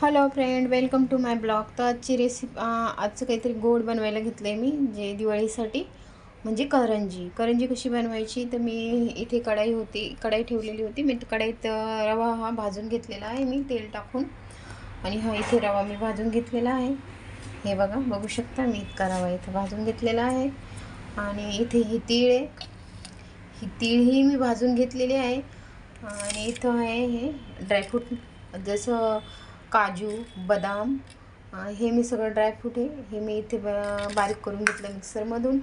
Hello friend, welcome to my blog. तर आजची recipe आजचं काहीतरी गोड बनवायला घेतलं आहे मी, जे दिवाळीसाठी. म्हणजे करंजी कशी बनवायची. तर मी इथे कढाई ठेवलेली होती. मी कढईत रवा हा भाजून घेतलेला आहे मी, तेल टाकून. आणि हा इथे रवा मी भाजून घेतलेला आहे. हे बघा, बघू शकता मी इतका रवा इथं भाजून घेतलेला आहे. आणि इथे ही तीळ आहे, ही तीळही मी भाजून घेतलेली आहे. आणि इथं आहे हे ड्रायफ्रूट, जसं काजू, बदाम, हे मी सगळं ड्रायफ्रूट आहे, हे मी इथे बारीक करून घेतलं मिक्सरमधून.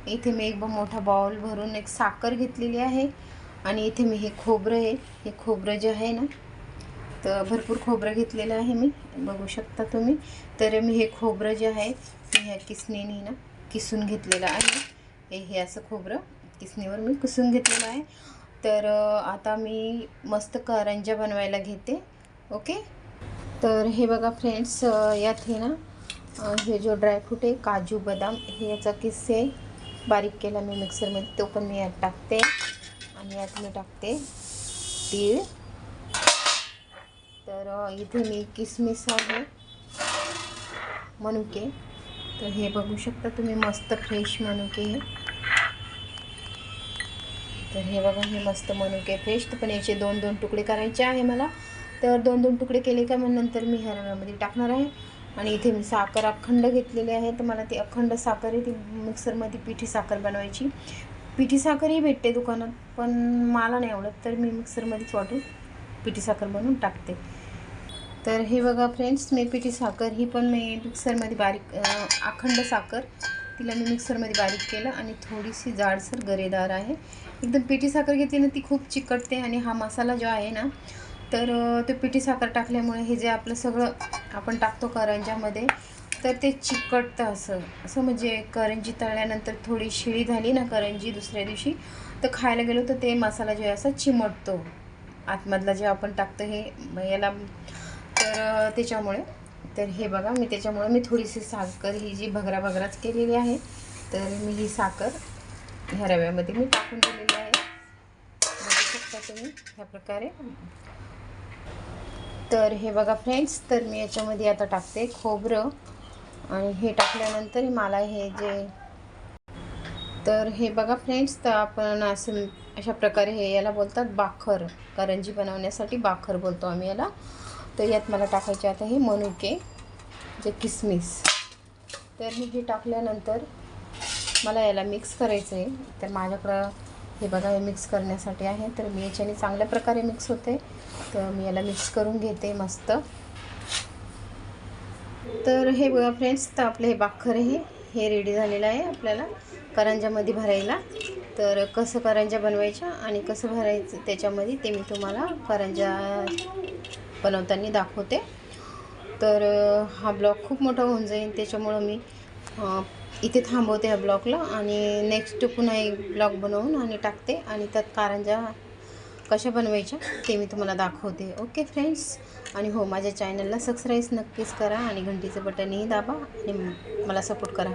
इथे मी एक मोठा बाउल भरून एक साखर घेतलेली आहे. आणि इथे मी हे खोबरं आहे, हे खोबरं जे आहे ना, तर भरपूर खोबरं घेतलेलं आहे मी, बघू शकता तुम्ही. तर मी हे खोबरं जे आहे मी ह्या किसणीने ना किसून घेतलेलं आहे. हे असं खोबरं किसणीवर मी किसून घेतलेलं आहे. तर आता मी मस्त करंज्या बनवायला घेते. ओके. तर हे बघा फ्रेंड्स, यात हे ना हे जो ड्रायफ्रूट आहे, काजू, बदाम, हे याचा किस्से बारीक केला मी मिक्सरमध्ये, तो पण मी यात टाकते. आणि यात मी टाकते तीळ. तर इथे मी किसमिस आहे, मनुके. तर हे बघू शकता तुम्ही, मस्त फ्रेश मनुके हे. तर हे बघा, हे मस्त मनुके फ्रेश. पण याचे 2-2 तुकडे करायचे आहे मला. तर 2-2 तुकडे केले का मग नंतर मी ह्या रव्यामध्ये टाकणार आहे. आणि इथे मी साखर अखंड घेतलेली आहे. तर मला ती अखंड साखर आहे, ती मिक्सरमध्ये पिठी साखर बनवायची. पिठी साखरही भेटते दुकानात, पण मला नाही आवडत, तर मी मिक्सरमध्येच वाटून पिठी साखर बनवून टाकते. तर हे बघा फ्रेंड्स, मी पिठी साखर ही पण मी मिक्सरमध्ये बारीक, अखंड साखर तिला मी मिक्सरमध्ये बारीक केलं. आणि थोडीशी जाडसर गरेदार आहे. एकदम पिठी साखर घेतली ना, ती खूप चिकटते. आणि हा मसाला जो आहे ना, तर ते पिठी साखर टाकल्यामुळे हे जे आपलं सगळं आपण टाकतो करंज्यामध्ये, तर ते चिकटतं असं म्हणजे करंजी तळल्यानंतर थोडी शिळी झाली ना करंजी दुसऱ्या दिवशी, तर खायला गेलो तर ते मसाला जो आहे असा चिमटतो आतमधला, जे आपण टाकतो हे याला. तर त्याच्यामुळे, तर हे बघा, मी त्याच्यामुळे मी थोडीशी साखर ही जी भगराच केलेली आहे, तर मी ही साखर ह्या रव्यामध्ये मी टाकून दिलेली आहे. बघू शकता तुम्ही ह्या प्रकारे. तर हे बघा फ्रेंड्स, तर मी याच्यामध्ये आता टाकते खोबरं. आणि हे टाकल्यानंतर मला हे जे, तर हे बघा फ्रेंड्स, तर आपण असं अशा प्रकारे, हे याला बोलतात बाखर. करंजी बनवण्यासाठी बाखर बोलतो आम्ही याला. तर यात मला टाकायचे आता हे मनुके, जे किसमिस. तर मी हे टाकल्यानंतर मला याला मिक्स करायचं आहे. तर माझ्याकडं हे बघा, हे मिक्स करण्यासाठी आहे. तर मी याच्याने चांगल्या प्रकारे मिक्स होते. तर मी याला मिक्स करून घेते मस्त. तर हे बघा फ्रेंड्स, तर आपलं हे बाखर हे रेडी झालेलं आहे आपल्याला करंज्यामध्ये भरायला. तर कसं करंज्या बनवायच्या आणि कसं भरायचं त्याच्यामध्ये, ते मी तुम्हाला करंज्या बनवताना दाखवते. तर हा ब्लॉग खूप मोठा होऊन जाईल, त्याच्यामुळं मी इथे थांबवते ह्या ब्लॉगला. आणि नेक्स्ट पुन्हा एक ब्लॉग बनवून आणि टाकते. आणि त्यात करंज्या कशा बनवायच्या ते मी तुम्हाला दाखवते. Okay friends. आणि हो, माझ्या चॅनलला सबस्क्राईब नक्कीच करा आणि घंटीचं बटनही दाबा आणि मला सपोर्ट करा.